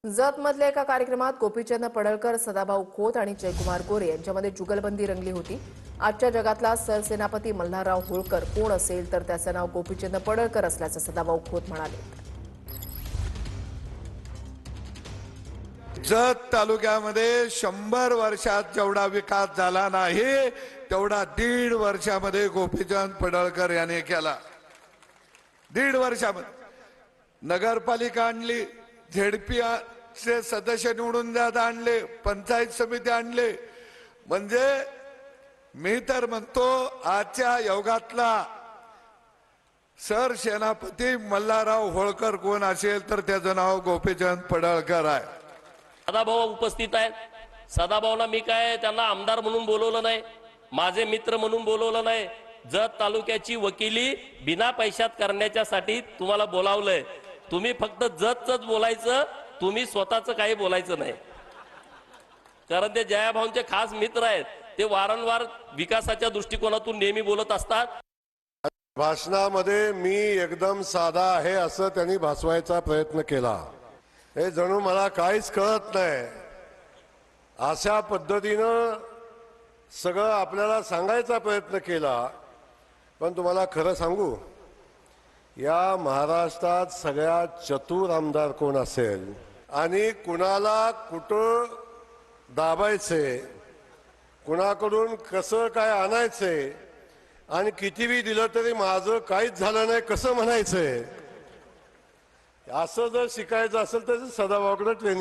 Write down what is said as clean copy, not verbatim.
जतमधल्या एका कार्यक्रमात गोपीचंद पडळकर, सदाभाऊ खोत आणि जयकुमार गोरे यांच्यामध्ये जुगलबंदी रंगली होती। आजच्या जगातला सरसेनापती मल्हारराव होळकर कोण असेल तर त्याचं नाव गोपीचंद पडळकर असल्याचं सदाभाऊ खोत म्हणाले। जत तालुक्यामध्ये 100 वर्षात जेवढा विकास झाला नाही तेवढा 1.5 वर्षामध्ये गोपीचंद पडळकर यांनी केला। 1.5 वर्षामध्ये नगरपालिका आणली, झेडपी चे सदस्य निवडून द्यात आणले, पंचायत समिती आणले। म्हणजे मी तर म्हणतो आजच्या युगातला सरसेनापती मल्हारराव होळकर कोण असेल तर त्याचं नाव गोपीचंद पडळकर आहे। सदाभाऊ उपस्थित आहेत। सदाभाऊला मी काय त्यांना आमदार म्हणून बोलवलं नाही, माझे मित्र म्हणून बोलवलं नाही। जत तालुक्याची वकिली बिना पैशात करण्याच्यासाठी तुम्हाला बोलावलंय। तुम्ही फक्त जतच बोलायचं, तुम्ही स्वतःचं काही बोलायचं नाही, कारण ते जयाभाऊंचे खास मित्र आहेत। ते वारंवार विकासाच्या दृष्टिकोनातून नेहमी बोलत असतात। भाषणामध्ये मी एकदम साधा आहे असं त्यांनी भासवायचा प्रयत्न केला। हे जणू मला काहीच कळत नाही अशा पद्धतीनं सगळं आपल्याला सांगायचा प्रयत्न केला। पण तुम्हाला खरं सांगू, या महाराष्ट्रात सगळ्यात चतुर आमदार कोण असेल आणि कुणाला कुठं दाबायचे, कुणाकडून कसं काय आणायचे आणि कितीही दिलं तरी माझं काहीच झालं नाही कसं म्हणायचंय, असं जर शिकायचं असेल तर सदाभाऊकडे ट्रेनिंग